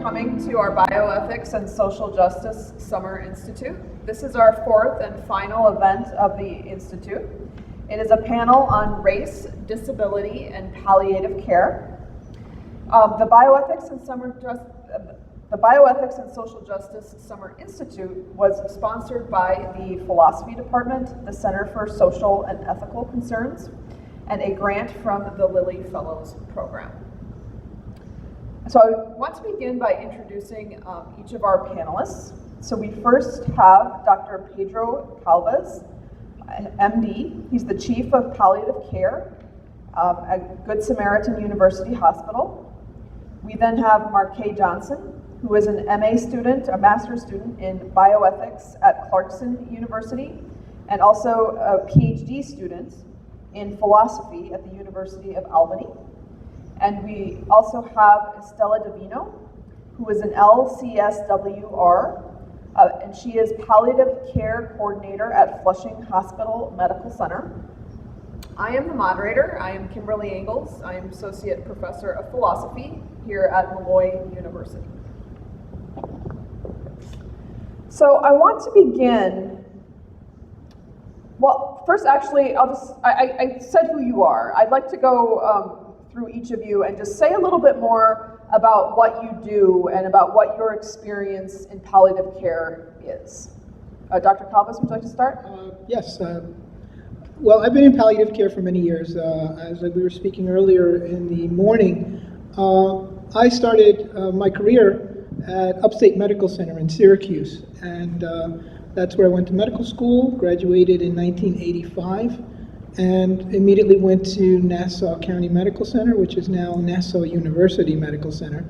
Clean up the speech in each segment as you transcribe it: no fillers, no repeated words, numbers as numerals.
coming to our Bioethics and Social Justice Summer Institute. This is our fourth and final event of the Institute. It is a panel on race, disability, and palliative care. The Bioethics and Social Justice Summer Institute was sponsored by the Philosophy Department, the Center for Social and Ethical Concerns, and a grant from the Lilly Fellows Program. So I want to begin by introducing each of our panelists. So we first have Dr. Pedro Calves, MD. He's the Chief of Palliative Care at Good Samaritan University Hospital. We then have Markaé Johnson, who is an MA student, a master's student in bioethics at Clarkson University, and also a Ph.D. student in philosophy at the University of Albany. And we also have Estela Divino, who is an LCSW-R, and she is Palliative Care Coordinator at Flushing Hospital Medical Center. I am the moderator. I am Kimberly Engels. I am Associate Professor of Philosophy here at Molloy University. So I want to begin, well, first actually, I said who you are. I'd like to go through each of you and just say a little bit more about what you do and about what your experience in palliative care is. Dr. Calves, would you like to start? Yes. Well, I've been in palliative care for many years. As we were speaking earlier in the morning, I started my career at Upstate Medical Center in Syracuse, and that's where I went to medical school, graduated in 1985, and immediately went to Nassau County Medical Center, which is now Nassau University Medical Center.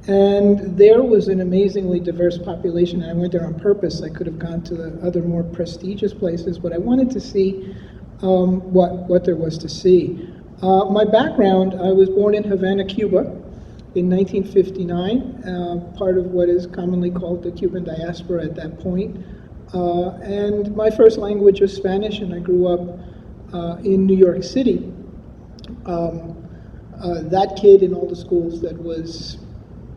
And there was an amazingly diverse population. I went there on purpose. I could have gone to the other more prestigious places, but I wanted to see what there was to see. My background, I was born in Havana, Cuba in 1959, part of what is commonly called the Cuban diaspora at that point. And my first language was Spanish, and I grew up in New York City. That kid in all the schools that was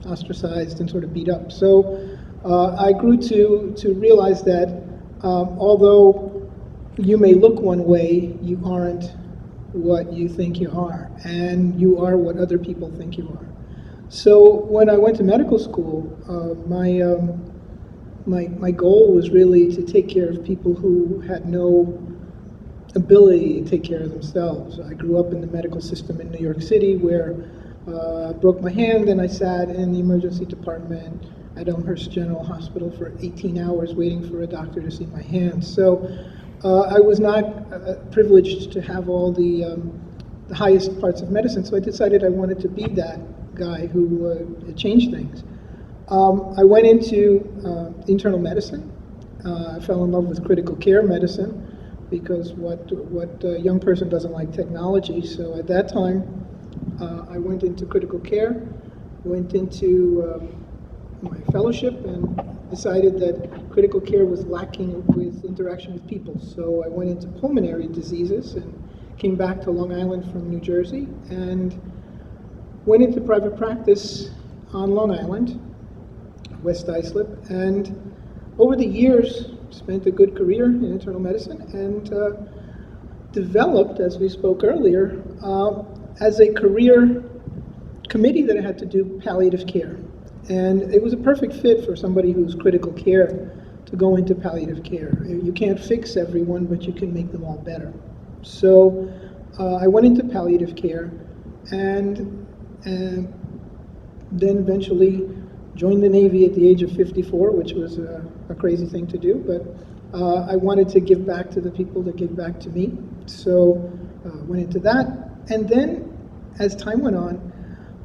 ostracized and sort of beat up. So I grew to realize that although you may look one way, you aren't what you think you are, and you are what other people think you are. So when I went to medical school, my goal was really to take care of people who had no ability to take care of themselves. I grew up in the medical system in New York City, where I broke my hand and I sat in the emergency department at Elmhurst General Hospital for 18 hours waiting for a doctor to see my hand. So I was not privileged to have all the highest parts of medicine, so I decided I wanted to be that guy who changed things. I went into internal medicine. I fell in love with critical care medicine, because what young person doesn't like technology? So at that time, I went into critical care, went into my fellowship, and decided that critical care was lacking with interaction with people. So I went into pulmonary diseases and came back to Long Island from New Jersey and went into private practice on Long Island, West Islip, and over the years, spent a good career in internal medicine and developed, as we spoke earlier, as a career committee that I had to do palliative care. And it was a perfect fit for somebody who's critical care to go into palliative care. You can't fix everyone, but you can make them all better. So I went into palliative care and then eventually joined the Navy at the age of 54, which was a crazy thing to do, but I wanted to give back to the people that gave back to me. So went into that. And then as time went on,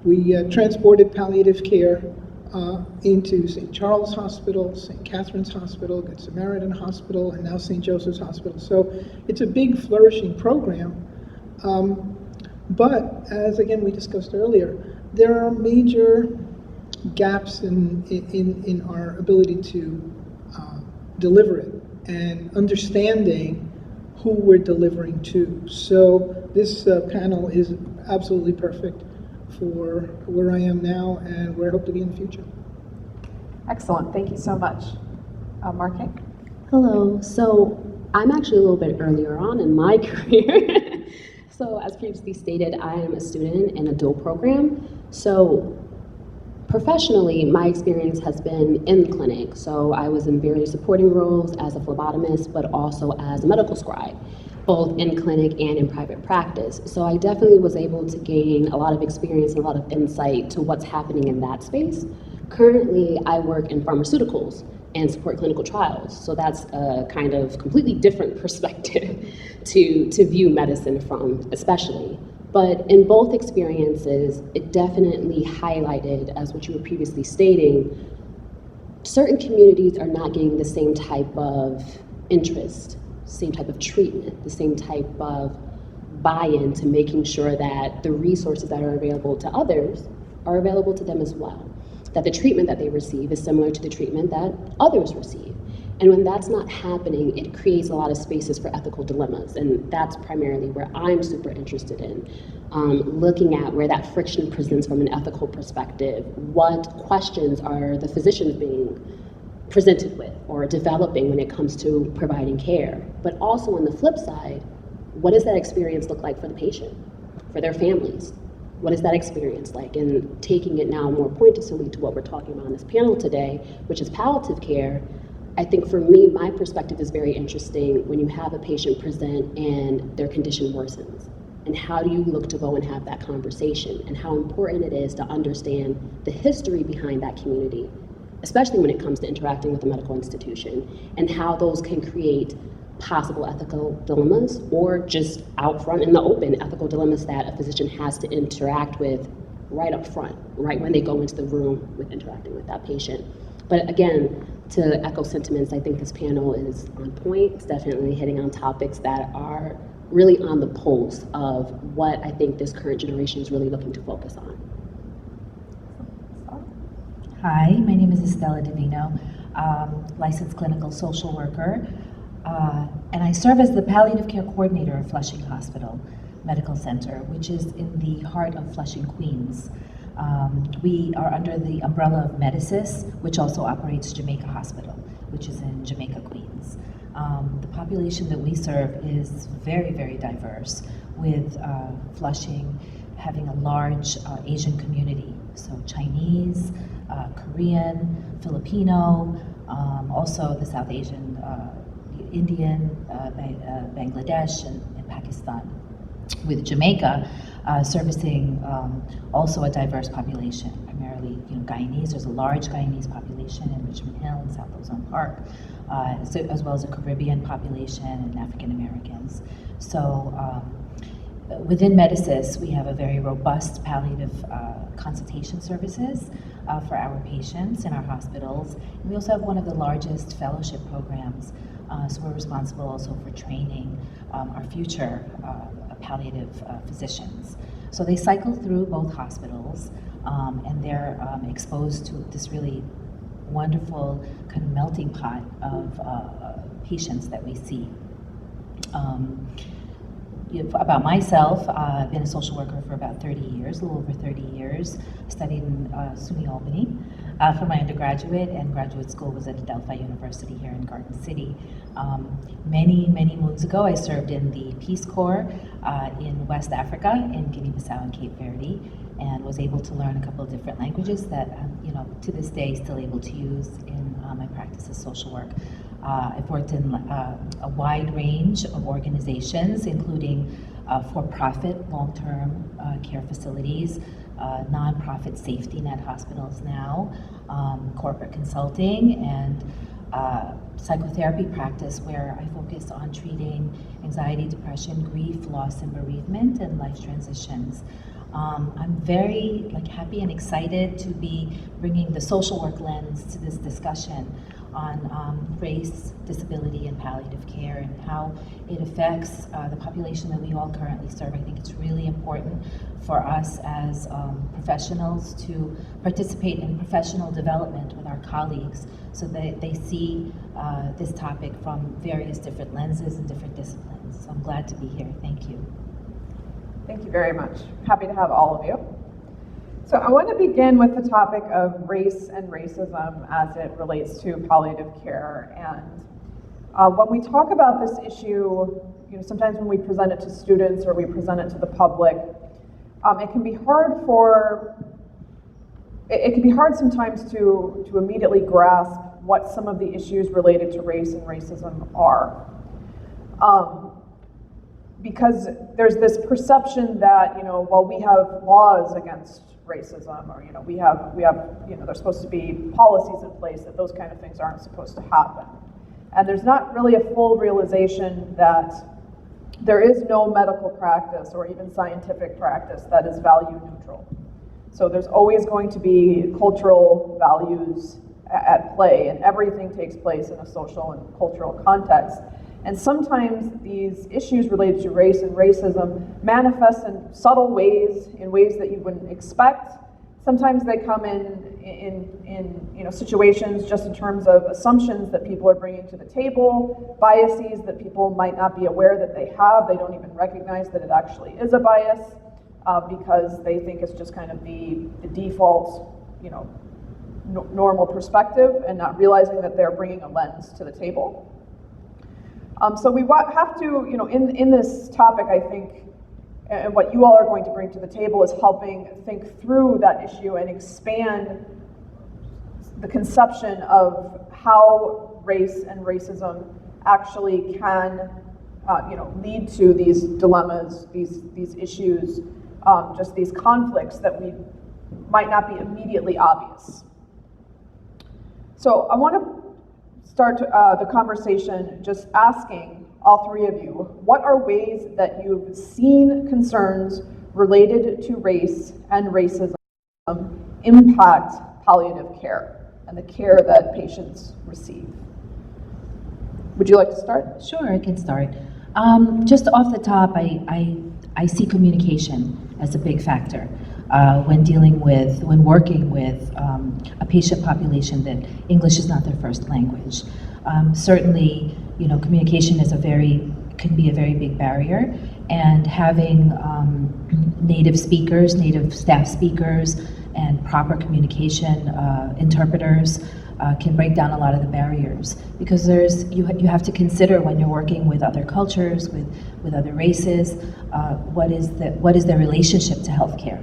we transported palliative care into St. Charles Hospital, St. Catherine's Hospital, Good Samaritan Hospital, and now St. Joseph's Hospital. So it's a big, flourishing program. But as, again, we discussed earlier, there are major gaps in our ability to deliver it and understanding who we're delivering to. So this panel is absolutely perfect for where I am now and where I hope to be in the future. Excellent, thank you so much. Markaé? Hello. So I'm actually a little bit earlier on in my career. So as previously stated, I am a student in a dual program. So professionally, my experience has been in the clinic. So I was in various supporting roles as a phlebotomist, but also as a medical scribe, both in clinic and in private practice. So I definitely was able to gain a lot of experience and a lot of insight to what's happening in that space. Currently, I work in pharmaceuticals and support clinical trials. So that's a kind of completely different perspective to view medicine from, especially. But in both experiences, it definitely highlighted, as what you were previously stating, certain communities are not getting the same type of interest, same type of treatment, the same type of buy-in to making sure that the resources that are available to others are available to them as well. That the treatment that they receive is similar to the treatment that others receive. And when that's not happening, it creates a lot of spaces for ethical dilemmas. And that's primarily where I'm super interested in, looking at where that friction presents from an ethical perspective. What questions are the physicians being presented with or developing when it comes to providing care? But also on the flip side, what does that experience look like for the patient, for their families? What is that experience like? And taking it now more pointedly to what we're talking about on this panel today, which is palliative care, I think for me, my perspective is very interesting when you have a patient present and their condition worsens. And how do you look to go and have that conversation? And how important it is to understand the history behind that community, especially when it comes to interacting with a medical institution, and how those can create possible ethical dilemmas, or just out front in the open ethical dilemmas that a physician has to interact with right up front, right when they go into the room with interacting with that patient. But again, to echo sentiments, I think this panel is on point. It's definitely hitting on topics that are really on the pulse of what I think this current generation is really looking to focus on. Hi, my name is Estela Divino, licensed clinical social worker, and I serve as the palliative care coordinator of Flushing Hospital Medical Center, which is in the heart of Flushing, Queens. We are under the umbrella of Medicis, which also operates Jamaica Hospital, which is in Jamaica, Queens. The population that we serve is very, very diverse, with Flushing having a large Asian community, so Chinese, Korean, Filipino, also the South Asian, Indian, Bangladesh, and Pakistan. With Jamaica servicing also a diverse population, primarily Guyanese. There's a large Guyanese population in Richmond Hill and South Ozone Park, as well as a Caribbean population and African Americans. So within Medicis, we have a very robust palliative consultation services for our patients in our hospitals. And we also have one of the largest fellowship programs, so we're responsible also for training our future palliative physicians. So they cycle through both hospitals, and they're exposed to this really wonderful kind of melting pot of patients that we see. About myself, I've been a social worker for about 30 years, a little over 30 years. Studied in SUNY Albany for my undergraduate, and graduate school was at Adelphi University here in Garden City. Many moons ago, I served in the Peace Corps in West Africa, in Guinea-Bissau and Cape Verde, and was able to learn a couple of different languages that to this day still able to use in my practice as social work. I've worked in a wide range of organizations, including for-profit long-term care facilities, nonprofit safety net hospitals now, corporate consulting, and psychotherapy practice where I focus on treating anxiety, depression, grief, loss, and bereavement, and life transitions. I'm very happy and excited to be bringing the social work lens to this discussion on race, disability, and palliative care, and how it affects the population that we all currently serve. I think it's really important for us as professionals to participate in professional development with our colleagues so that they see this topic from various different lenses and different disciplines. So I'm glad to be here. Thank you. Thank you very much. Happy to have all of you. So I want to begin with the topic of race and racism as it relates to palliative care. And when we talk about this issue, sometimes when we present it to students or we present it to the public, it can be hard sometimes to immediately grasp what some of the issues related to race and racism are. Because there's this perception that, while we have laws against racism, or we have there's supposed to be policies in place that those kind of things aren't supposed to happen. And there's not really a full realization that there is no medical practice or even scientific practice that is value neutral. So there's always going to be cultural values at play, and everything takes place in a social and cultural context. And sometimes these issues related to race and racism manifest in subtle ways, in ways that you wouldn't expect. Sometimes they come in situations just in terms of assumptions that people are bringing to the table, biases that people might not be aware that they have. They don't even recognize that it actually is a bias because they think it's just kind of the default, normal perspective, and not realizing that they're bringing a lens to the table. So we have to, in this topic, I think, and what you all are going to bring to the table is helping think through that issue and expand the conception of how race and racism actually can, lead to these dilemmas, these issues, just these conflicts that we might not be immediately obvious. So I want to start the conversation just asking all three of you, what are ways that you've seen concerns related to race and racism impact palliative care and the care that patients receive? Would you like to start? Sure, I can start. Just off the top, I see communication as a big factor when working with a patient population that English is not their first language. Certainly, communication can be a very big barrier, and having native speakers, native staff speakers, and proper communication interpreters can break down a lot of the barriers, because you have to consider when you're working with other cultures, with other races, what is their relationship to healthcare?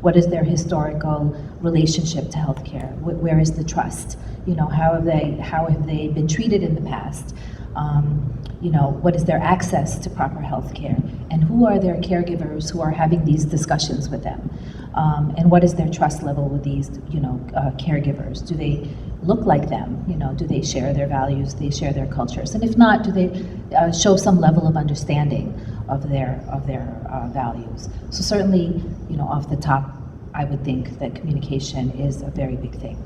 What is their historical relationship to healthcare? Where is the trust? How have they been treated in the past? What is their access to proper healthcare? And who are their caregivers who are having these discussions with them? And what is their trust level with these, caregivers? Do they look like them? Do they share their values? Do they share their cultures? And if not, do they show some level of understanding of their values? So certainly, off the top, I would think that communication is a very big thing.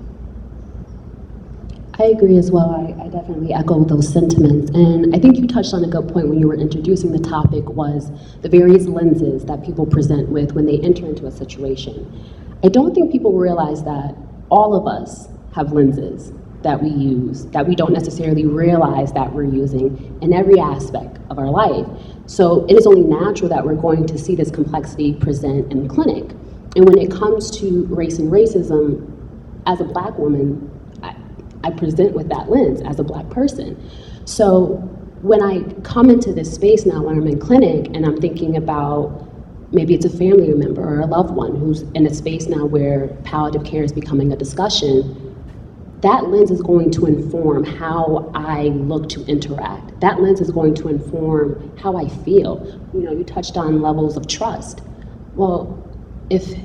I agree as well. I definitely echo those sentiments. And I think you touched on a good point when you were introducing the topic, was the various lenses that people present with when they enter into a situation. I don't think people realize that all of us have lenses that we use, that we don't necessarily realize that we're using in every aspect of our life. So it is only natural that we're going to see this complexity present in the clinic. And when it comes to race and racism, as a Black woman, I present with that lens as a Black person. So when I come into this space now when I'm in clinic and I'm thinking about maybe it's a family member or a loved one who's in a space now where palliative care is becoming a discussion, that lens is going to inform how I look to interact. That lens is going to inform how I feel. You touched on levels of trust. Well, if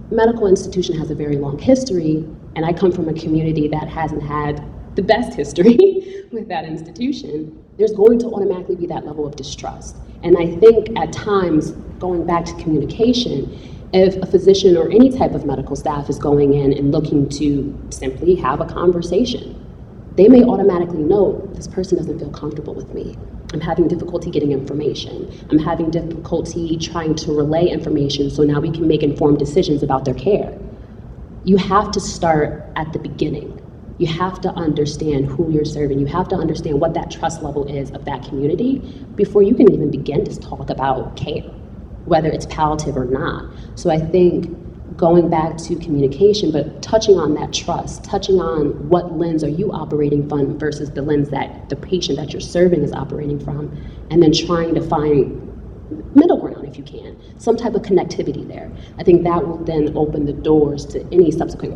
medical institution has a very long history, and I come from a community that hasn't had the best history with that institution, there's going to automatically be that level of distrust. And I think at times, going back to communication, if a physician or any type of medical staff is going in and looking to simply have a conversation, they may automatically know this person doesn't feel comfortable with me. I'm having difficulty getting information. I'm having difficulty trying to relay information so now we can make informed decisions about their care. You have to start at the beginning. You have to understand who you're serving. You have to understand what that trust level is of that community before you can even begin to talk about care, whether it's palliative or not. So I think going back to communication, but touching on that trust, touching on what lens are you operating from versus the lens that the patient that you're serving is operating from, and then trying to find middle ground if you can, some type of connectivity there. I think that will then open the doors to any subsequent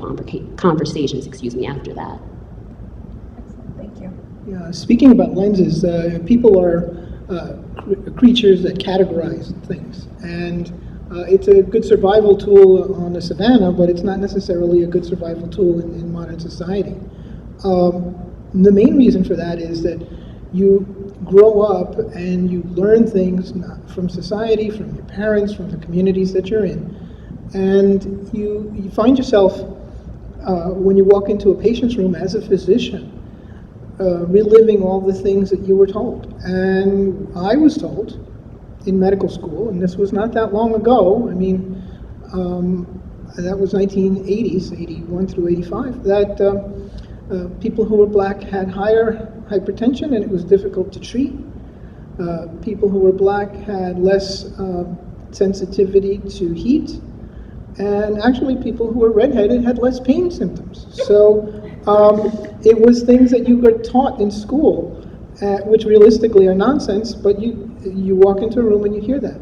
conversations, after that. Excellent, thank you. Yeah, speaking about lenses, people are creatures that categorize things, and it's a good survival tool on the savannah, but it's not necessarily a good survival tool in modern society. The main reason for that is that you grow up and you learn things from society, from your parents, from the communities that you're in, and you find yourself, when you walk into a patient's room as a physician, reliving all the things that you were told. And I was told in medical school, and this was not that long ago, I mean, that was 1980s, 81 through 85, that people who were black had higher hypertension and it was difficult to treat. People who were black had less sensitivity to heat, and actually people who were redheaded had less pain symptoms. So it was things that you got taught in school, which realistically are nonsense, but you walk into a room and you hear that.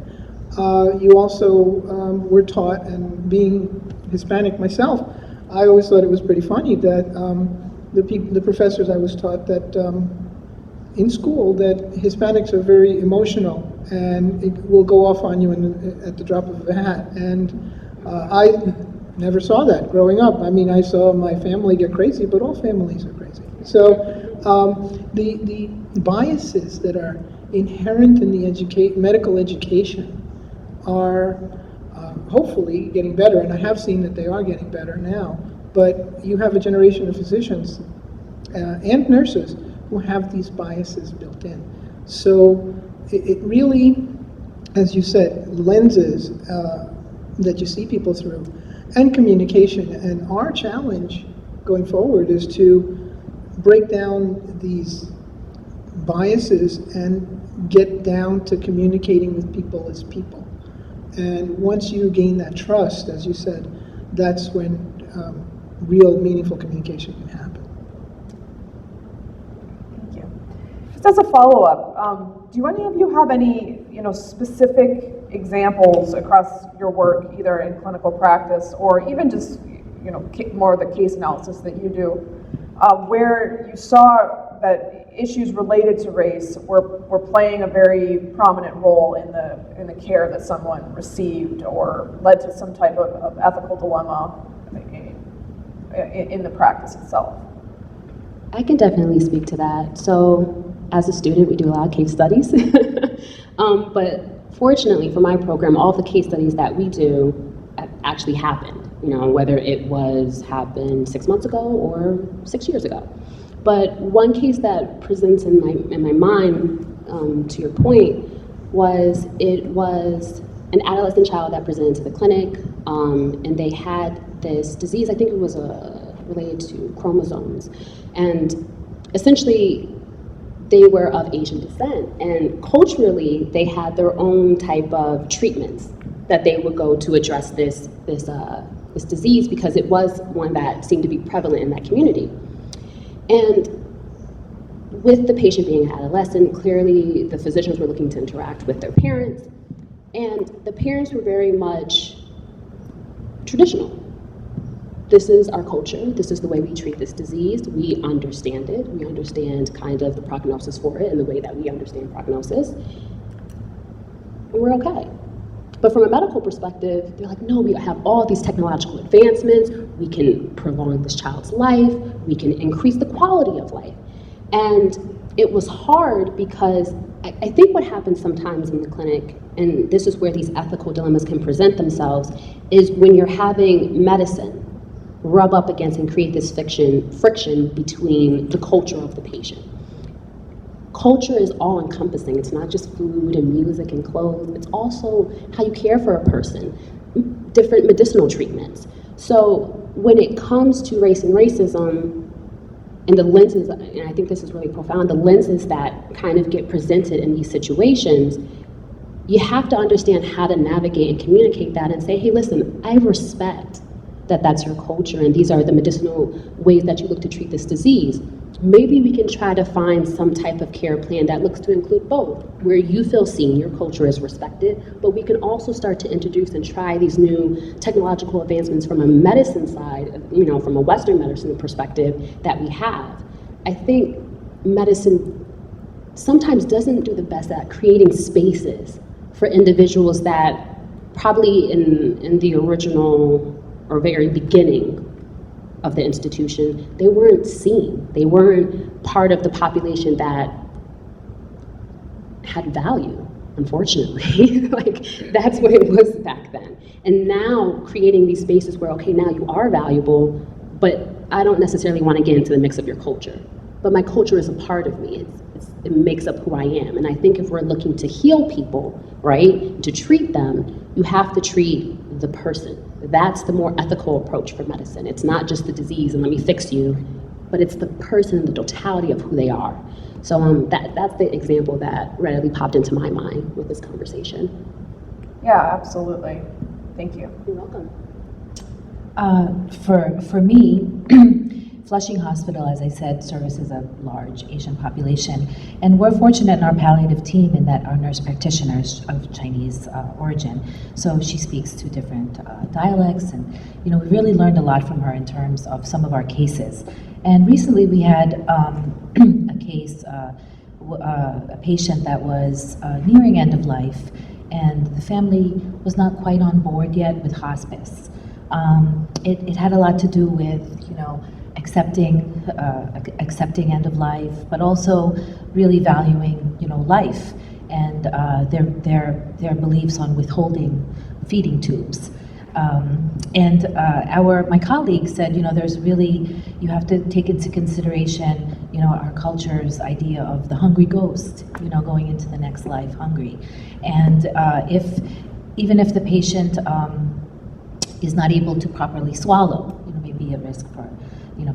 You also were taught, and being Hispanic myself, I always thought it was pretty funny that the professors I was taught that in school that Hispanics are very emotional and it will go off on you at the drop of a hat. And I never saw that growing up. I mean, I saw my family get crazy, but all families are crazy. So the biases that are inherent in the medical education are hopefully getting better, and I have seen that they are getting better now, but you have a generation of physicians and nurses who have these biases built in. So it really, as you said, lenses that you see people through, and communication. And our challenge going forward is to break down these biases and get down to communicating with people as people. And once you gain that trust, as you said, that's when real meaningful communication can happen. Thank you. Just as a follow-up, do any of you have any, specific examples across your work, either in clinical practice or even just, more of the case analysis that you do, where you saw that issues related to race were playing a very prominent role in the care that someone received, or led to some type of ethical dilemma in the practice itself? I can definitely speak to that. So as a student, we do a lot of case studies. But fortunately for my program, all the case studies that we do actually happened, whether it happened 6 months ago or 6 years ago. But one case that presents in my mind, to your point, was an adolescent child that presented to the clinic, and they had this disease. I think it was related to chromosomes, and essentially they were of Asian descent, and culturally they had their own type of treatments that they would go to address this disease, because it was one that seemed to be prevalent in that community. And with the patient being an adolescent, clearly the physicians were looking to interact with their parents, and the parents were very much traditional. This is our culture, this is the way we treat this disease, we understand it, we understand kind of the prognosis for it and the way that we understand prognosis, and we're okay. But from a medical perspective, they're like, no, we have all these technological advancements, we can prolong this child's life, we can increase the quality of life. And it was hard because I think what happens sometimes in the clinic, and this is where these ethical dilemmas can present themselves, is when you're having medicine rub up against and create this friction between the culture of the patient. Culture is all-encompassing. It's not just food and music and clothes. It's also how you care for a person, different medicinal treatments. So when it comes to race and racism, and the lenses, and I think this is really profound, the lenses that kind of get presented in these situations, you have to understand how to navigate and communicate that and say, hey, listen, I respect that that's your culture and these are the medicinal ways that you look to treat this disease. Maybe we can try to find some type of care plan that looks to include both, where you feel seen, your culture is respected, but we can also start to introduce and try these new technological advancements from a medicine side, from a Western medicine perspective that we have. I think medicine sometimes doesn't do the best at creating spaces for individuals that probably in the original or very beginning of the institution, they weren't seen. They weren't part of the population that had value, unfortunately. Like, that's what it was back then. And now creating these spaces where, okay, now you are valuable, but I don't necessarily want to get into the mix of your culture. But my culture is a part of me. It makes up who I am. And I think if we're looking to heal people, right, to treat them, you have to treat the person. That's the more ethical approach for medicine. It's not just the disease and let me fix you, but it's the person, the totality of who they are. So that's the example that readily popped into my mind with this conversation. Yeah, absolutely. Thank you. You're welcome. For me, Flushing Hospital, as I said, services a large Asian population, and we're fortunate in our palliative team in that our nurse practitioner is of Chinese origin, so she speaks two different dialects, and we really learned a lot from her in terms of some of our cases. And recently we had a case, a patient that was nearing end of life, and the family was not quite on board yet with hospice. It had a lot to do with, accepting end of life, but also really valuing, life and their beliefs on withholding feeding tubes. My colleague said, there's really, you have to take into consideration, our culture's idea of the hungry ghost, going into the next life hungry. And even if the patient is not able to properly swallow, maybe a risk for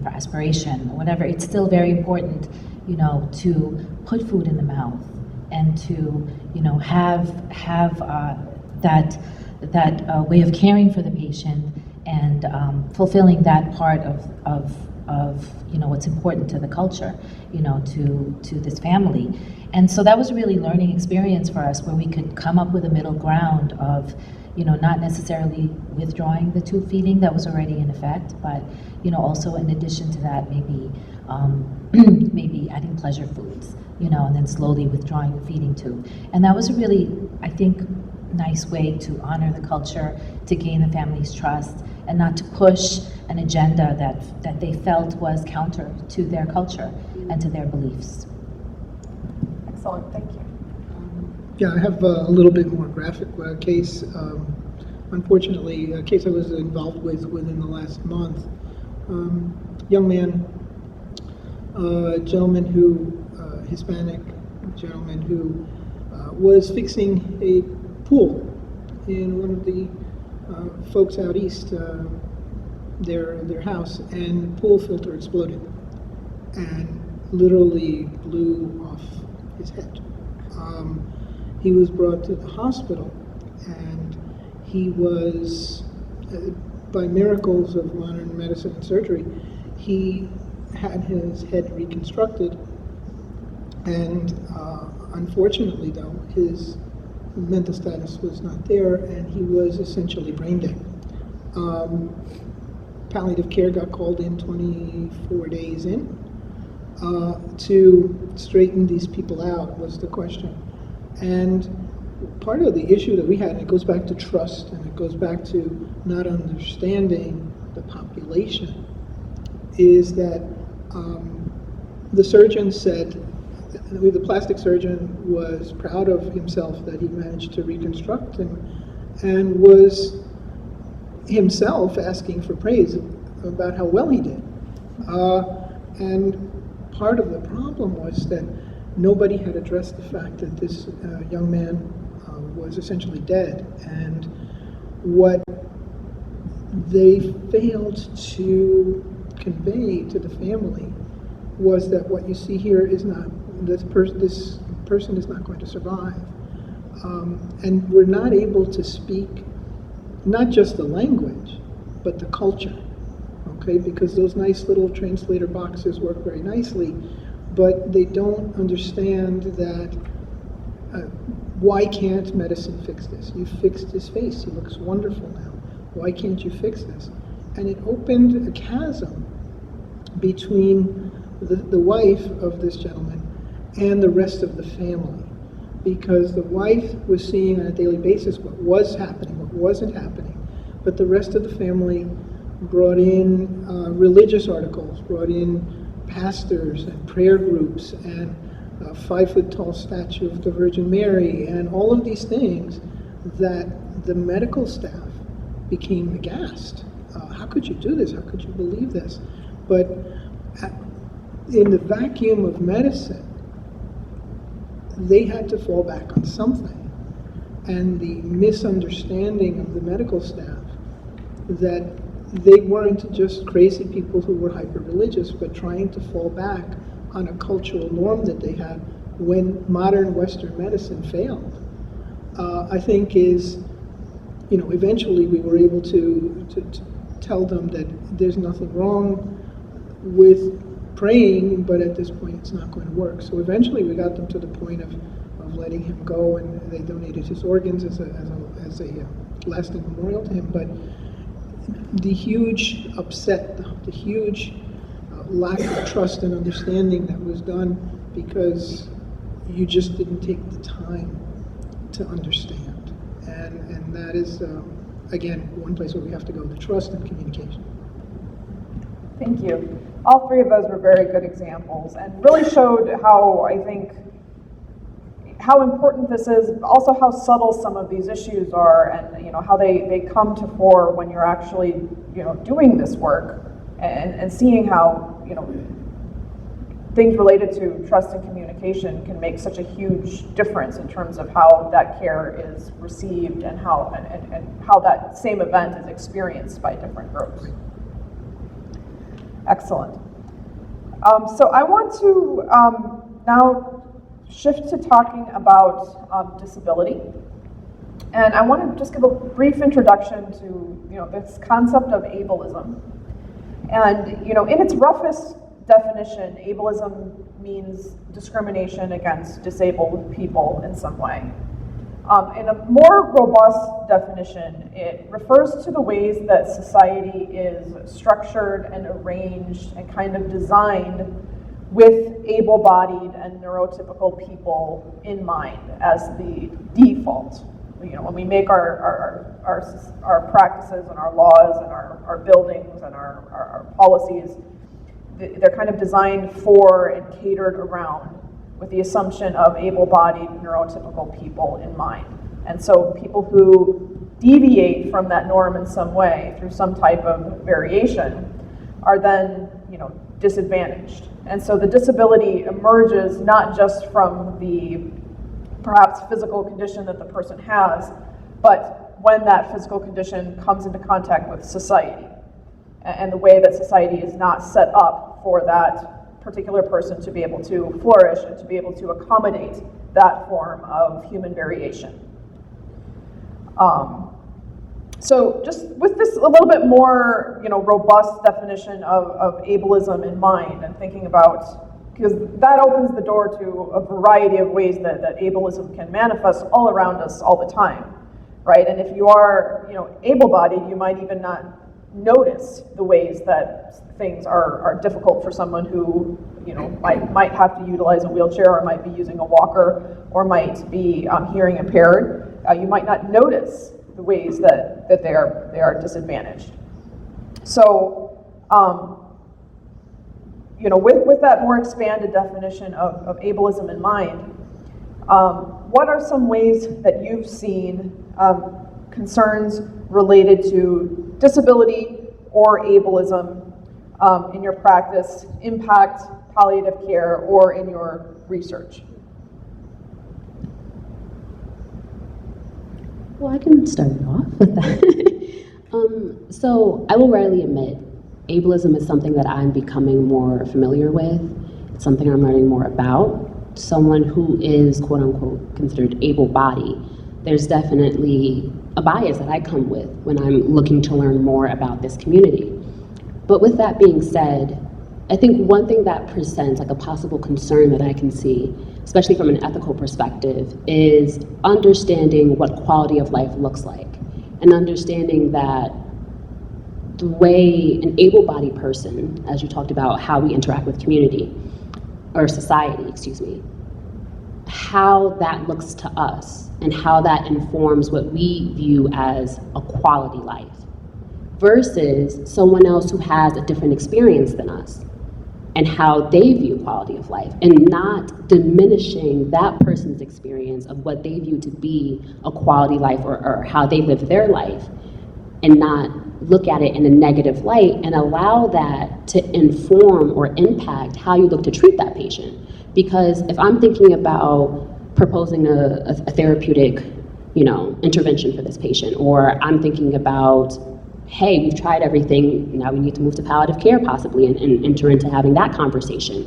aspiration or whatever, it's still very important, to put food in the mouth and to, have that way of caring for the patient and fulfilling that part of what's important to the culture, to this family. And so that was a really learning experience for us where we could come up with a middle ground of, not necessarily withdrawing the tube feeding that was already in effect, but, also in addition to that, maybe maybe adding pleasure foods, and then slowly withdrawing the feeding tube. And that was a really, I think, nice way to honor the culture, to gain the family's trust, and not to push an agenda that they felt was counter to their culture and to their beliefs. Excellent, thank you. Yeah, I have a little bit more graphic case. Unfortunately, a case I was involved with within the last month. Young man, gentleman who, Hispanic gentleman who was fixing a pool in one of the folks out east, their house, and the pool filter exploded and literally blew off his head. He was brought to the hospital, and he was, by miracles of modern medicine and surgery, he had his head reconstructed, and unfortunately though, his mental status was not there, and he was essentially brain dead. Palliative care got called in 24 days in to straighten these people out was the question. And part of the issue that we had, and it goes back to trust, and it goes back to not understanding the population, is that the surgeon said, the plastic surgeon was proud of himself that he managed to reconstruct him, and was himself asking for praise about how well he did. And part of the problem was that nobody had addressed the fact that this young man was essentially dead, and what they failed to convey to the family was that what you see here is not, this person is not going to survive. And we're not able to speak not just the language, but the culture, okay? Because those nice little translator boxes work very nicely, but they don't understand that why can't medicine fix this? You fixed his face, he looks wonderful now. Why can't you fix this? And it opened a chasm between the wife of this gentleman and the rest of the family, because the wife was seeing on a daily basis what was happening, what wasn't happening, but the rest of the family brought in religious articles, brought in pastors and prayer groups and a 5-foot-tall statue of the Virgin Mary and all of these things that the medical staff became aghast. How could you do this? How could you believe this? But in the vacuum of medicine, they had to fall back on something. And the misunderstanding of the medical staff that they weren't just crazy people who were hyper-religious, but trying to fall back on a cultural norm that they had when modern Western medicine failed, I think is, eventually we were able to tell them that there's nothing wrong with praying, but at this point it's not going to work. So eventually we got them to the point of letting him go, and they donated his organs as a lasting memorial to him. But the huge upset, the huge lack of trust and understanding that was done because you just didn't take the time to understand. And that is, again, one place where we have to go, the trust and communication. Thank you. All three of those were very good examples and really showed how, I think, how important this is, also how subtle some of these issues are, and how they come to fore when you're actually doing this work, and seeing how things related to trust and communication can make such a huge difference in terms of how that care is received and how that same event is experienced by different groups. Excellent. So I want to now shift to talking about disability. And I want to just give a brief introduction to this concept of ableism. And in its roughest definition, ableism means discrimination against disabled people in some way. In a more robust definition, it refers to the ways that society is structured and arranged and kind of designed with able-bodied and neurotypical people in mind as the default. When we make our practices and our laws and our buildings and our policies, they're kind of designed for and catered around with the assumption of able-bodied neurotypical people in mind. And so people who deviate from that norm in some way through some type of variation are then, disadvantaged. And so the disability emerges not just from the perhaps physical condition that the person has, but when that physical condition comes into contact with society and the way that society is not set up for that particular person to be able to flourish and to be able to accommodate that form of human variation. So just with this a little bit more, robust definition of ableism in mind, and thinking about, because that opens the door to a variety of ways that ableism can manifest all around us all the time, right? And if you are, able-bodied, you might even not notice the ways that things are difficult for someone who, might have to utilize a wheelchair, or might be using a walker, or might be hearing impaired. You might not notice the ways that they are disadvantaged. So, with that more expanded definition of ableism in mind, what are some ways that you've seen concerns related to disability or ableism in your practice impact palliative care or in your research? Well, I can start it off with that. So I will readily admit, ableism is something that I'm becoming more familiar with. It's something I'm learning more about. someone who is quote unquote considered able-bodied, there's definitely a bias that I come with when I'm looking to learn more about this community. But with that being said, I think one thing that presents like a possible concern that I can see, especially from an ethical perspective, is understanding what quality of life looks like, and understanding that the way an able-bodied person, as you talked about how we interact with community, or society, excuse me, how that looks to us and how that informs what we view as a quality life versus someone else who has a different experience than us and how they view quality of life, and not diminishing that person's experience of what they view to be a quality life or how they live their life, and not look at it in a negative light and allow that to inform or impact how you look to treat that patient. Because if I'm thinking about proposing a therapeutic, intervention for this patient, or I'm thinking about, hey, we've tried everything, now we need to move to palliative care possibly and enter into having that conversation.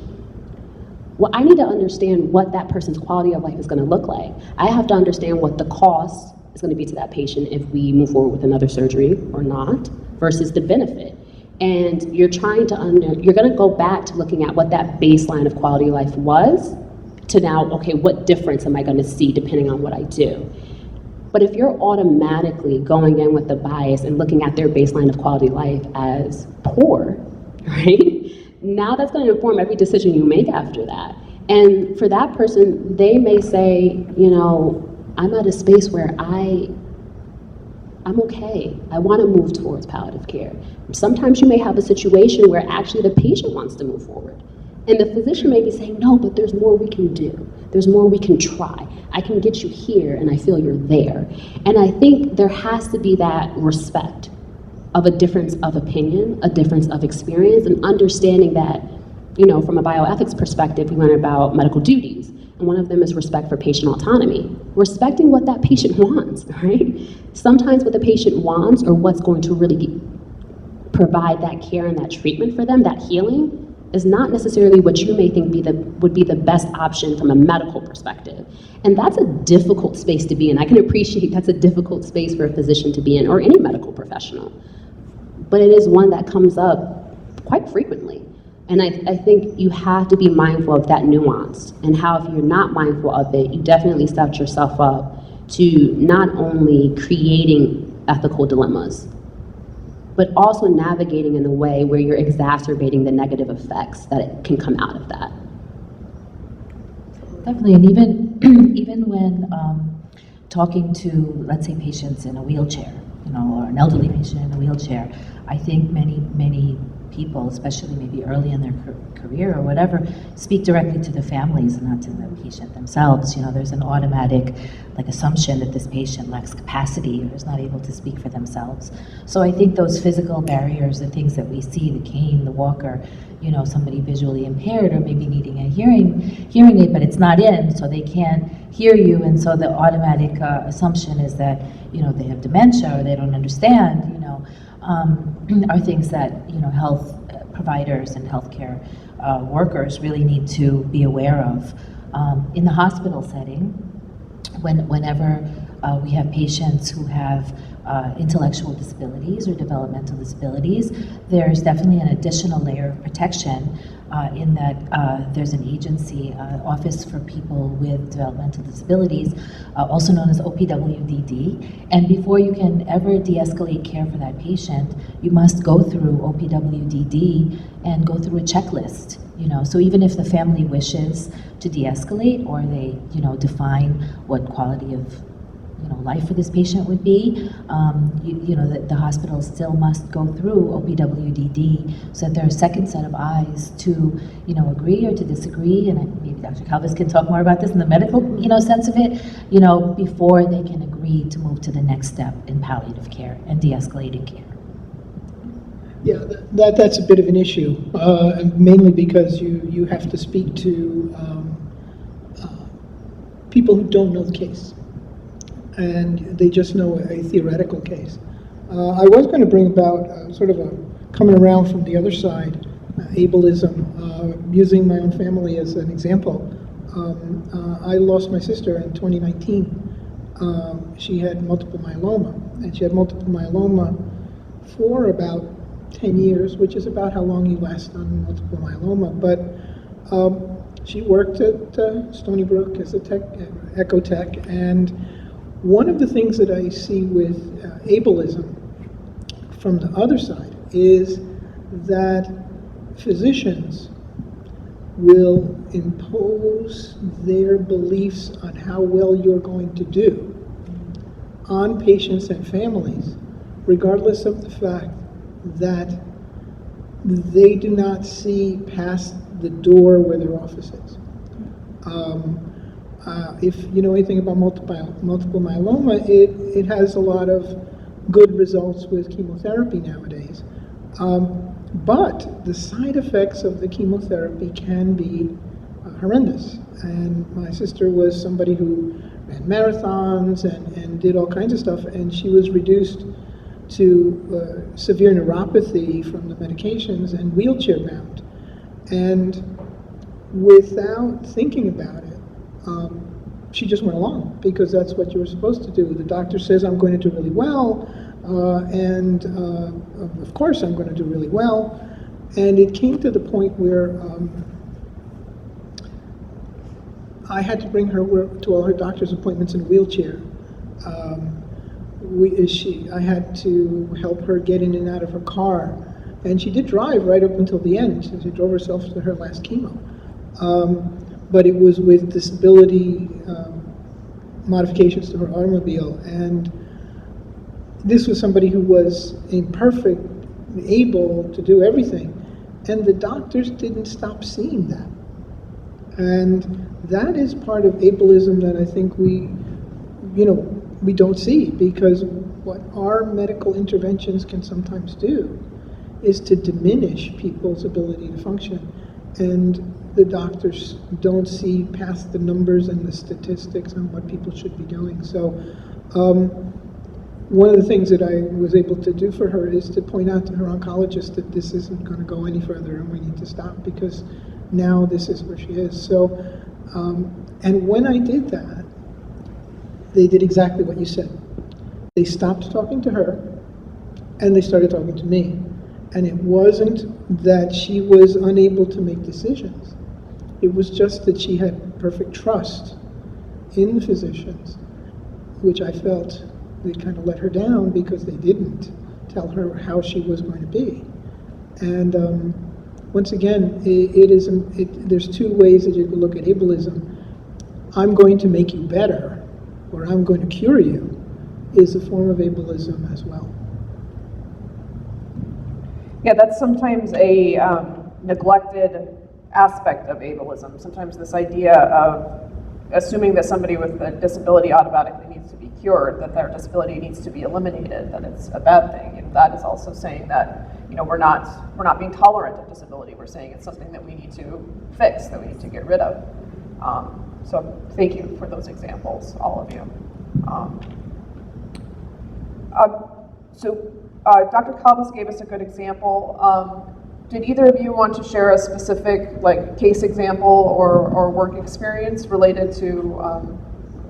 Well, I need to understand what that person's quality of life is going to look like. I have to understand what the cost is going to be to that patient if we move forward with another surgery or not, versus the benefit. And you're trying to you're going to go back to looking at what that baseline of quality of life was to now, okay, what difference am I going to see depending on what I do? But if you're automatically going in with the bias and looking at their baseline of quality of life as poor, right? Now that's going to inform every decision you make after that. And for that person, they may say, I'm at a space where I'm okay. I want to move towards palliative care. Sometimes you may have a situation where actually the patient wants to move forward. And the physician may be saying, no, but there's more we can do. There's more we can try. I can get you here and I feel you're there. And I think there has to be that respect of a difference of opinion, a difference of experience, and understanding that, from a bioethics perspective, we learn about medical duties. And one of them is respect for patient autonomy. Respecting what that patient wants, right? Sometimes what the patient wants or what's going to really provide that care and that treatment for them, that healing, is not necessarily what you may think would be the best option from a medical perspective. And that's a difficult space to be in. I can appreciate that's a difficult space for a physician to be in, or any medical professional. But it is one that comes up quite frequently. And I think you have to be mindful of that nuance, and how if you're not mindful of it, you definitely set yourself up to not only creating ethical dilemmas, but also navigating in a way where you're exacerbating the negative effects that can come out of that. Definitely, and even when talking to, let's say, patients in a wheelchair, or an elderly patient in a wheelchair, I think many people, especially maybe early in their career or whatever, speak directly to the families and not to the patient themselves. There's an automatic assumption that this patient lacks capacity or is not able to speak for themselves. So I think those physical barriers, the things that we see, the cane, the walker, somebody visually impaired or maybe needing a hearing aid, but it's not in, so they can't hear you, and so the automatic assumption is that they have dementia or they don't understand. Are things that health providers and healthcare workers really need to be aware of. In the hospital setting, whenever we have patients who have intellectual disabilities or developmental disabilities, there's definitely an additional layer of protection in that there's an agency, Office for People with Developmental Disabilities, also known as OPWDD. And before you can ever de-escalate care for that patient, you must go through OPWDD and go through a checklist. So even if the family wishes to de-escalate, or they, define what quality of life for this patient would be, the hospital still must go through OPWDD, so that there's a second set of eyes to, agree or to disagree, and maybe Dr. Calves can talk more about this in the medical, sense of it, before they can agree to move to the next step in palliative care and de-escalating care. Yeah, that's a bit of an issue, mainly because you have to speak to people who don't know the case, and they just know a theoretical case. I was going to bring about sort of a coming around from the other side, ableism, using my own family as an example. I lost my sister in 2019. She had multiple myeloma, and she had multiple myeloma for about 10 years, which is about how long you last on multiple myeloma. But she worked at Stony Brook as a echo tech, and one of the things that I see with ableism from the other side is that physicians will impose their beliefs on how well you're going to do on patients and families, regardless of the fact that they do not see past the door where their office is. If you know anything about multiple myeloma, it has a lot of good results with chemotherapy nowadays. But the side effects of the chemotherapy can be horrendous. And my sister was somebody who ran marathons and did all kinds of stuff, and she was reduced to severe neuropathy from the medications and wheelchair bound. And without thinking about it, she just went along because that's what you were supposed to do. The doctor says, I'm going to do really well, and of course I'm going to do really well. And it came to the point where I had to bring her to all her doctor's appointments in a wheelchair. I had to help her get in and out of her car. And she did drive right up until the end. She drove herself to her last chemo. But it was with disability modifications to her automobile. And this was somebody who was imperfect, able to do everything. And the doctors didn't stop seeing that. And that is part of ableism that I think we don't see, because what our medical interventions can sometimes do is to diminish people's ability to function. And the doctors don't see past the numbers and the statistics on what people should be doing. So one of the things that I was able to do for her is to point out to her oncologist that this isn't going to go any further and we need to stop, because now this is where she is. So, and when I did that, they did exactly what you said. They stopped talking to her and they started talking to me. And it wasn't that she was unable to make decisions. It was just that she had perfect trust in the physicians, which I felt they kind of let her down because they didn't tell her how she was going to be. And once again, there's two ways that you can look at ableism. I'm going to make you better, or I'm going to cure you, is a form of ableism as well. Yeah, that's sometimes a neglected aspect of ableism. Sometimes this idea of assuming that somebody with a disability automatically needs to be cured, that their disability needs to be eliminated, that it's a bad thing. And that is also saying that we're not being tolerant of disability. We're saying it's something that we need to fix, that we need to get rid of. So thank you for those examples, all of you. Dr. Calves gave us a good example. Did either of you want to share a specific case example or work experience related to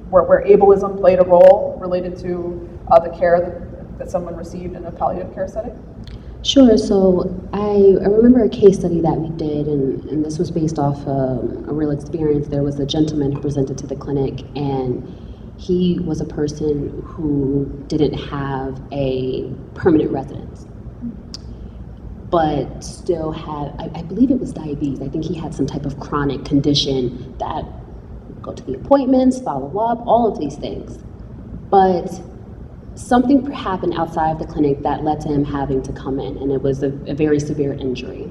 where ableism played a role related to the care that someone received in a palliative care setting? Sure. So I remember a case study that we did, and this was based off a real experience. There was a gentleman who presented to the clinic, and he was a person who didn't have a permanent residence, but still had, I believe it was diabetes. I think he had some type of chronic condition that go to the appointments, follow up, all of these things. But something happened outside of the clinic that led to him having to come in, and it was a very severe injury.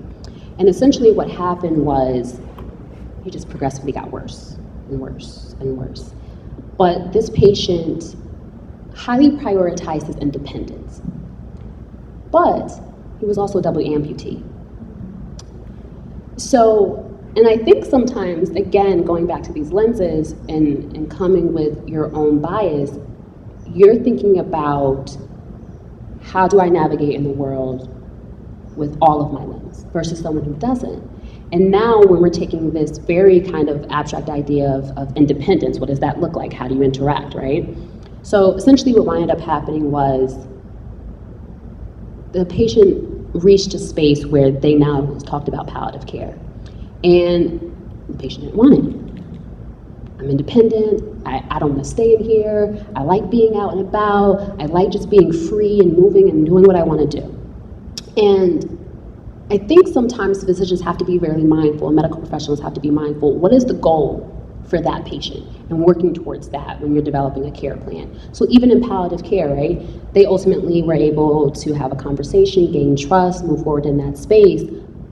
And essentially what happened was he just progressively got worse and worse and worse. But this patient highly prioritized his independence, but he was also a double amputee. So, and I think sometimes, again, going back to these lenses and coming with your own bias, you're thinking about how do I navigate in the world with all of my limbs versus someone who doesn't. And now when we're taking this very kind of abstract idea of independence, what does that look like? How do you interact, right? So essentially what wound up happening was the patient reached a space where they now talked about palliative care. And the patient didn't want it. I'm independent, I don't want to stay in here, I like being out and about, I like just being free and moving and doing what I want to do. And I think sometimes physicians have to be very mindful, and medical professionals have to be mindful, what is the goal for that patient, and working towards that when you're developing a care plan. So even in palliative care, right, they ultimately were able to have a conversation, gain trust, move forward in that space,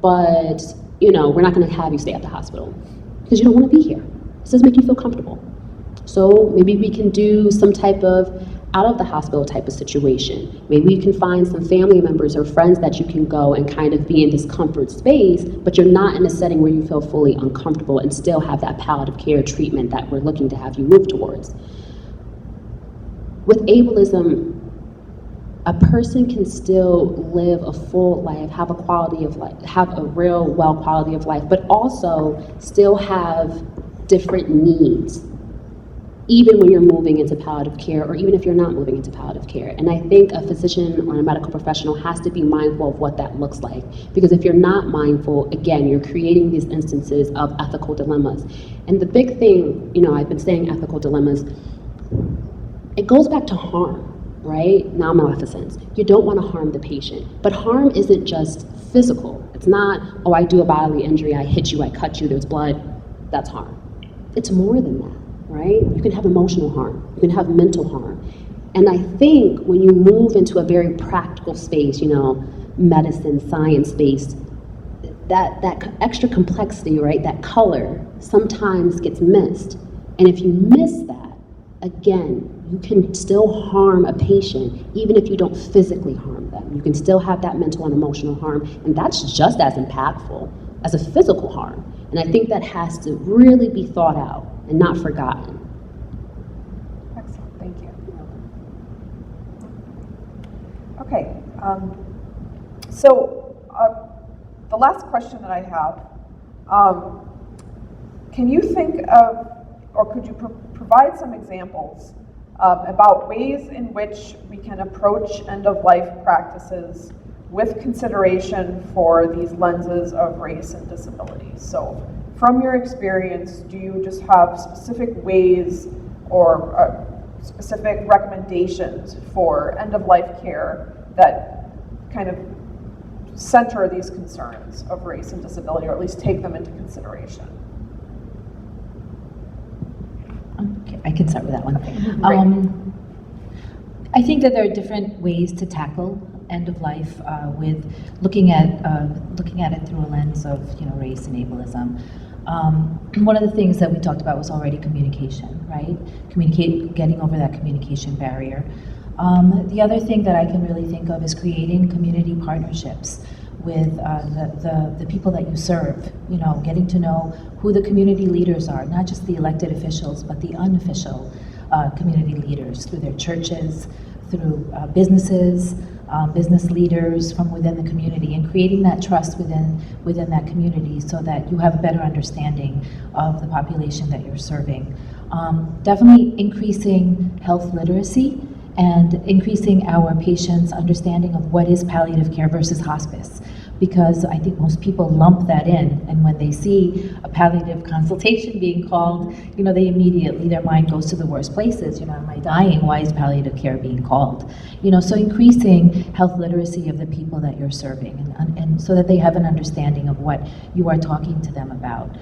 but we're not going to have you stay at the hospital because you don't want to be here. This doesn't make you feel comfortable. So maybe we can do some type of out of the hospital type of situation. Maybe you can find some family members or friends that you can go and kind of be in this comfort space, but you're not in a setting where you feel fully uncomfortable and still have that palliative care treatment that we're looking to have you move towards. With ableism, a person can still live a full life, have a quality of life, have a real well quality of life, but also still have different needs, even when you're moving into palliative care, or even if you're not moving into palliative care. And I think a physician or a medical professional has to be mindful of what that looks like. Because if you're not mindful, again, you're creating these instances of ethical dilemmas. And the big thing, I've been saying ethical dilemmas, it goes back to harm, right? Now, maleficence. You don't want to harm the patient. But harm isn't just physical. It's not, oh, I do a bodily injury, I hit you, I cut you, there's blood. That's harm. It's more than that. Right? You can have emotional harm, you can have mental harm. And I think when you move into a very practical space, medicine, science space, that extra complexity, right, that color sometimes gets missed. And if you miss that, again, you can still harm a patient even if you don't physically harm them. You can still have that mental and emotional harm, and that's just as impactful as a physical harm. And I think that has to really be thought out and not forgotten. Excellent, thank you. Okay, so the last question that I have, can you think of, or could you provide some examples about ways in which we can approach end-of-life practices with consideration for these lenses of race and disability? So from your experience, do you just have specific ways or specific recommendations for end-of-life care that kind of center these concerns of race and disability, or at least take them into consideration? Okay, I can start with that one. Okay, I think that there are different ways to tackle end of life with looking at it through a lens of race and ableism. One of the things that we talked about was already communication, right? Getting over that communication barrier. The other thing that I can really think of is creating community partnerships with the people that you serve, getting to know who the community leaders are, not just the elected officials, but the unofficial community leaders through their churches, through businesses, business leaders from within the community, and creating that trust within that community so that you have a better understanding of the population that you're serving. Definitely increasing health literacy and increasing our patients' understanding of what is palliative care versus hospice. Because I think most people lump that in, and when they see a palliative consultation being called, they immediately, their mind goes to the worst places. Am I dying? Why is palliative care being called? So increasing health literacy of the people that you're serving, and so that they have an understanding of what you are talking to them about.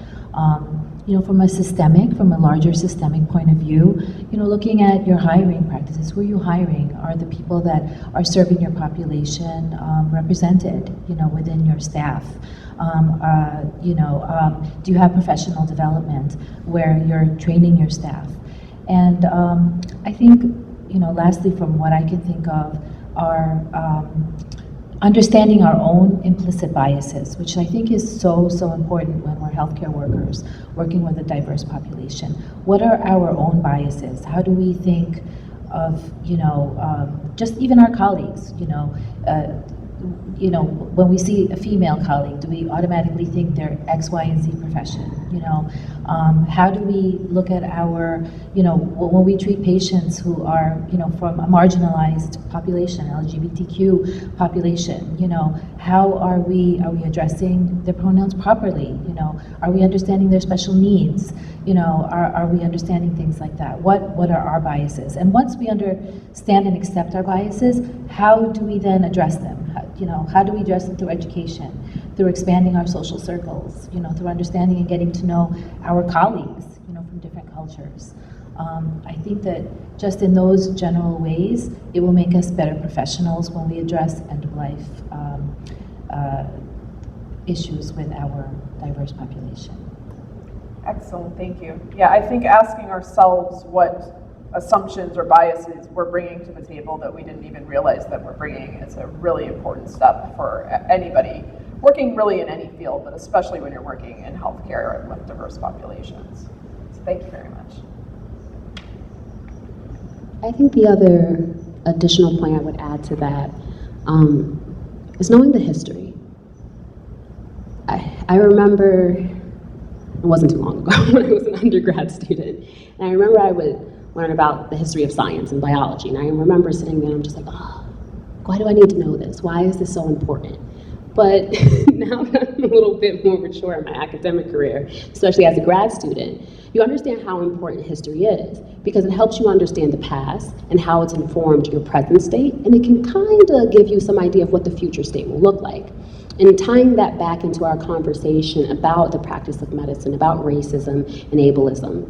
From a larger systemic point of view, looking at your hiring practices. Who are you hiring? Are the people that are serving your population represented, within your staff? Do you have professional development where you're training your staff? And I think, lastly, from what I can think of, are understanding our own implicit biases, which I think is so important when we're healthcare workers working with a diverse population. What are our own biases? How do we think of, just even our colleagues, you know, when we see a female colleague, do we automatically think they're X, Y, and Z profession? You know, how do we look at our, you know, when we treat patients who are, you know, from a marginalized population, LGBTQ population, you know, how are we addressing their pronouns properly? You know, are we understanding their special needs? You know, are we understanding things like that? What are our biases? And once we understand and accept our biases, how do we then address them? You know, how do we address them through education, through expanding our social circles, you know, through understanding and getting to know our colleagues, you know, from different cultures. I think that just in those general ways, it will make us better professionals when we address end-of-life issues with our diverse population. Excellent, thank you. Yeah, I think asking ourselves what assumptions or biases we're bringing to the table that we didn't even realize that we're bringing is a really important step for anybody working really in any field, but especially when you're working in healthcare with diverse populations. So thank you very much. I think the other additional point I would add to that is knowing the history. I remember, it wasn't too long ago when I was an undergrad student, and I remember I would learn about the history of science and biology, and I remember sitting there and I'm just like, oh, why do I need to know this? Why is this so important? But now that I'm a little bit more mature in my academic career, especially as a grad student, you understand how important history is because it helps you understand the past and how it's informed your present state, and it can kind of give you some idea of what the future state will look like. And tying that back into our conversation about the practice of medicine, about racism and ableism.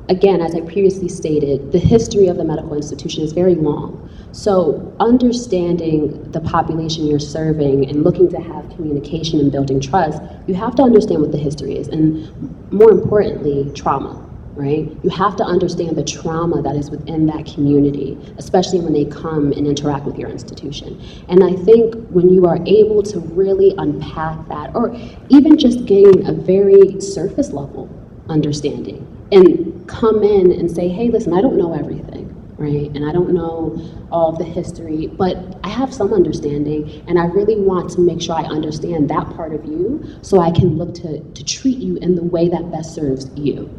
Again, as I previously stated, the history of the medical institution is very long. So understanding the population you're serving and looking to have communication and building trust, you have to understand what the history is, and more importantly, trauma, right? You have to understand the trauma that is within that community, especially when they come and interact with your institution. And I think when you are able to really unpack that, or even just gain a very surface level understanding, and come in and say, hey, listen, I don't know everything, right? And I don't know all of the history, but I have some understanding, and I really want to make sure I understand that part of you so I can look to treat you in the way that best serves you.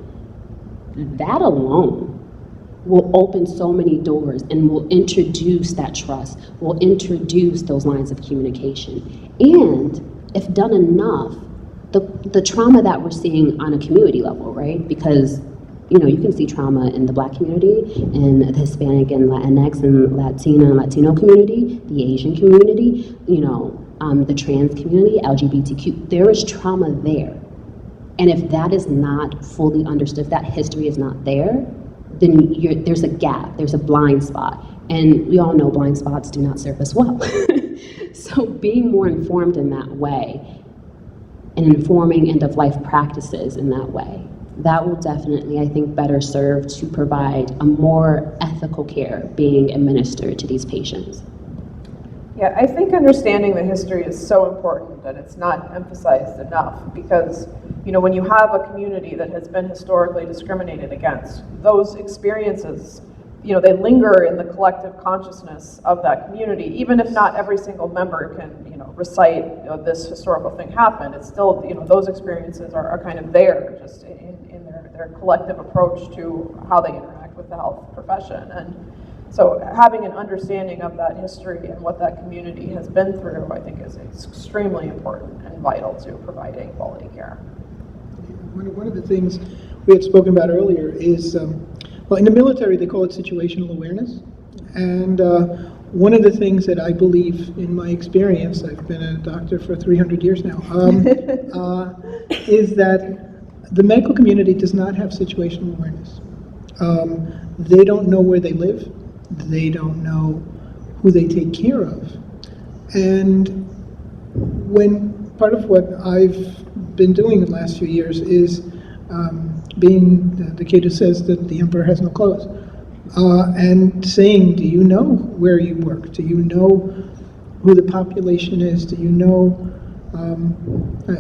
That alone will open so many doors and will introduce that trust, will introduce those lines of communication. And if done enough, the trauma that we're seeing on a community level, right? Because, you know, you can see trauma in the Black community, in the Hispanic and Latinx and Latino community, the Asian community, you know, the trans community, LGBTQ. There is trauma there. And if that is not fully understood, if that history is not there, then there's a gap, there's a blind spot. And we all know blind spots do not serve us well. So being more informed in that way, and informing end-of-life practices in that way, that will definitely, I think, better serve to provide a more ethical care being administered to these patients. Yeah, I think understanding the history is so important that it's not emphasized enough because, you know, when you have a community that has been historically discriminated against, those experiences, you know, they linger in the collective consciousness of that community. Even if not every single member can, you know, recite, you know, this historical thing happened, it's still, you know, those experiences are kind of there just in their collective approach to how they interact with the health profession. And so having an understanding of that history and what that community has been through, I think is extremely important and vital to providing quality care. One of the things we had spoken about earlier is, well, in the military they call it situational awareness. And one of the things that I believe in my experience, I've been a doctor for 300 years now, is that the medical community does not have situational awareness. They don't know where they live. They don't know who they take care of. And when part of what I've been doing the last few years is being the kid who says that the emperor has no clothes, and saying, do you know where you work? Do you know who the population is? Do you know,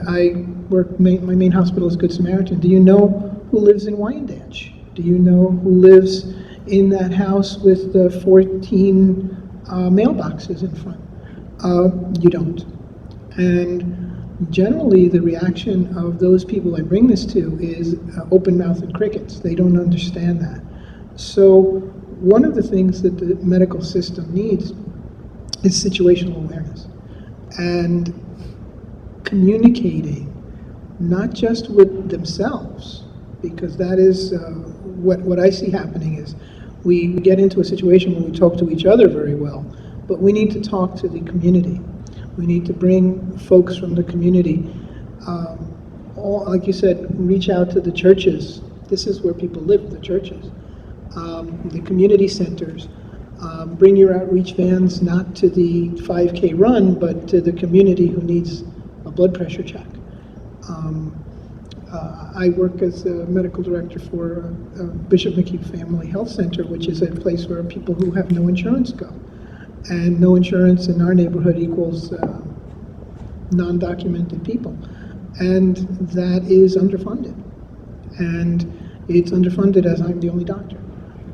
I work, my main hospital is Good Samaritan. Do you know who lives in Wyandanch? Do you know who lives in that house with the 14 mailboxes in front? You don't. And generally, the reaction of those people I bring this to is open mouth and crickets. They don't understand that. So one of the things that the medical system needs is situational awareness and communicating, not just with themselves, because that is what I see happening is we get into a situation where we talk to each other very well, but we need to talk to the community. We need to bring folks from the community, like you said, reach out to the churches. This is where people live, the churches. The community centers. Bring your outreach vans not to the 5K run, but to the community who needs a blood pressure check. I work as a medical director for Bishop McKee Family Health Center, which is a place where people who have no insurance go. And no insurance in our neighborhood equals non-documented people. And that is underfunded. And it's underfunded as I'm the only doctor.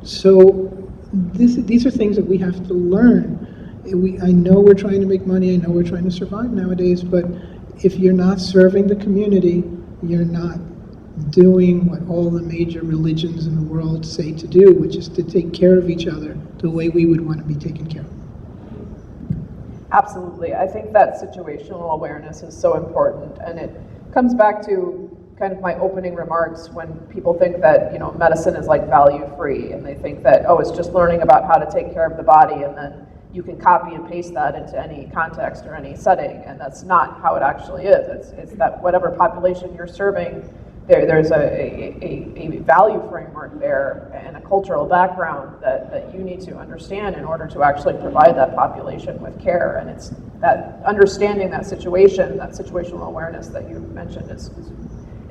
So these are things that we have to learn. I know we're trying to make money, I know we're trying to survive nowadays, but if you're not serving the community, you're not doing what all the major religions in the world say to do, which is to take care of each other the way we would want to be taken care of. Absolutely. I think that situational awareness is so important, and it comes back to kind of my opening remarks when people think that, you know, medicine is like value-free, and they think that, oh, it's just learning about how to take care of the body, and then you can copy and paste that into any context or any setting, and that's not how it actually is. It's that whatever population you're serving, there's a value framework there and a cultural background that you need to understand in order to actually provide that population with care. And it's that understanding that situation, that situational awareness that you mentioned is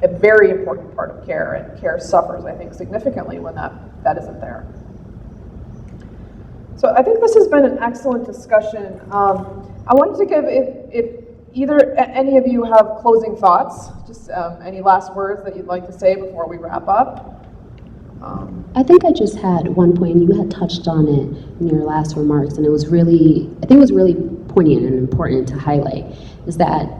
a very important part of care, and care suffers, I think, significantly when that isn't there. So I think this has been an excellent discussion. I wanted to give, if either any of you have closing thoughts, just any last words that you'd like to say before we wrap up. I think I just had one point, you had touched on it in your last remarks, and it was really, I think it was really poignant and important to highlight, is that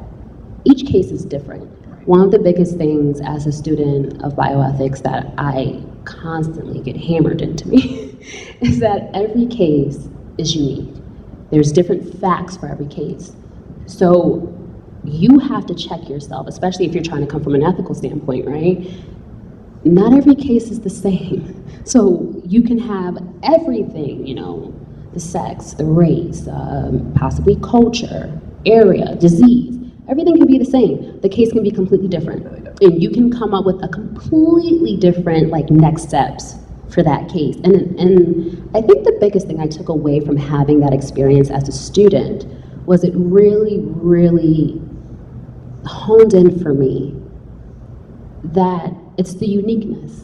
each case is different. One of the biggest things as a student of bioethics that I constantly get hammered into me is that every case is unique. There's different facts for every case. So you have to check yourself, especially if you're trying to come from an ethical standpoint, right? Not every case is the same. So you can have everything, you know, the sex, the race, possibly culture, area, disease. Everything can be the same. The case can be completely different. And you can come up with a completely different, like, next steps for that case. And I think the biggest thing I took away from having that experience as a student was it really, really honed in for me that it's the uniqueness.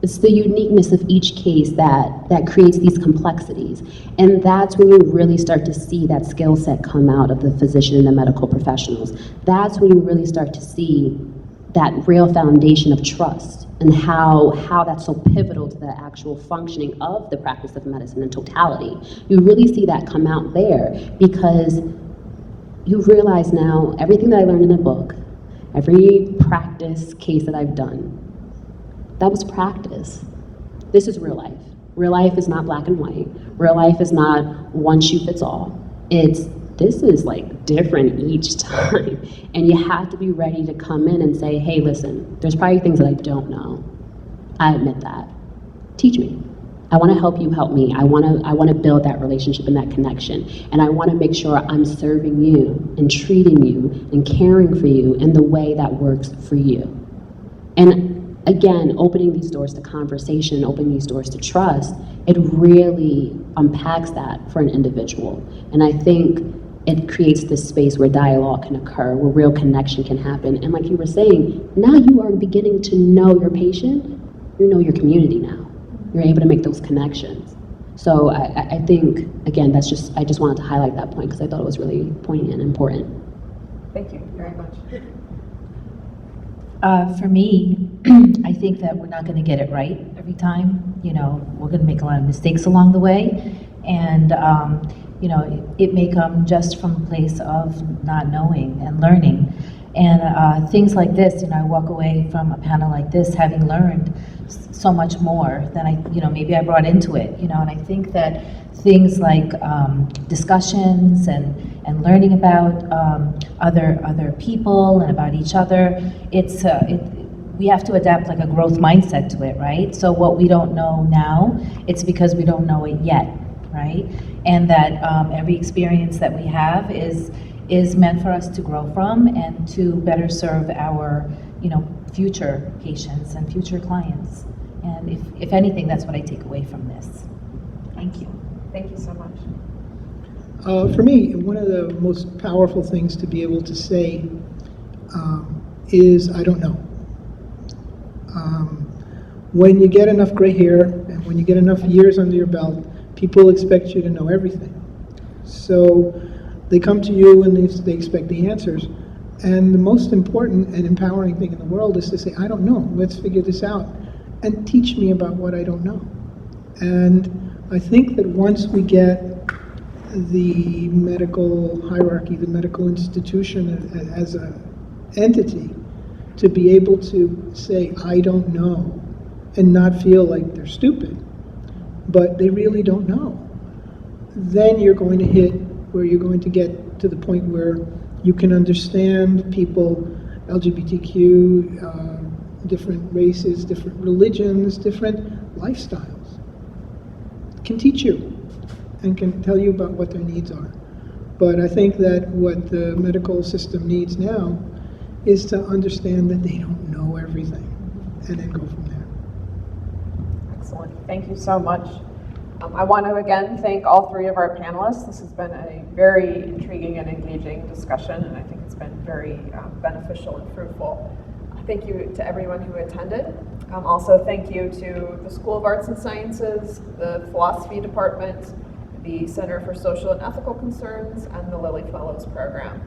It's the uniqueness of each case that creates these complexities. And that's when you really start to see that skill set come out of the physician and the medical professionals. That's when you really start to see that real foundation of trust and how that's so pivotal to the actual functioning of the practice of medicine in totality. You really see that come out there because you realize now everything that I learned in a book, every practice case that I've done, that was practice. This is real life. Real life is not black and white. Real life is not one shoe fits all. This is like different each time. And you have to be ready to come in and say, hey, listen, there's probably things that I don't know. I admit that. Teach me. I want to help you help me. I want to build that relationship and that connection. And I want to make sure I'm serving you and treating you and caring for you in the way that works for you. And again, opening these doors to conversation, opening these doors to trust, it really unpacks that for an individual. And I think it creates this space where dialogue can occur, where real connection can happen. And like you were saying, now you are beginning to know your patient, you know your community now. You're able to make those connections. So I think, again, I just wanted to highlight that point because I thought it was really poignant and important. Thank you very much. For me, I think that we're not going to get it right every time. You know, we're going to make a lot of mistakes along the way. And it may come just from a place of not knowing and learning. And things like this, I walk away from a panel like this having learned so much more than maybe I brought into it, and I think that things like discussions and learning about other people and about each other, we have to adapt like a growth mindset to it, right? So what we don't know now, it's because we don't know it yet, right? And that every experience that we have is meant for us to grow from and to better serve our, future patients and future clients. And if anything, that's what I take away from this. Thank you. Thank you so much. For me, one of the most powerful things to be able to say is, I don't know. When you get enough gray hair and when you get enough years under your belt, people expect you to know everything. So they come to you and they expect the answers. And the most important and empowering thing in the world is to say, I don't know, let's figure this out. And teach me about what I don't know. And I think that once we get the medical hierarchy, the medical institution as an entity, to be able to say, I don't know, and not feel like they're stupid, but they really don't know, then you're going to hit where you're going to get to the point where you can understand people, LGBTQ, different races, different religions, different lifestyles, can teach you and can tell you about what their needs are. But I think that what the medical system needs now is to understand that they don't know everything and then go from there. Excellent. Thank you so much. I want to again thank all three of our panelists. This has been a very intriguing and engaging discussion, and I think it's been very beneficial and fruitful. Thank you to everyone who attended. Also, thank you to the School of Arts and Sciences, the Philosophy Department, the Center for Social and Ethical Concerns, and the Lilly Fellows Program.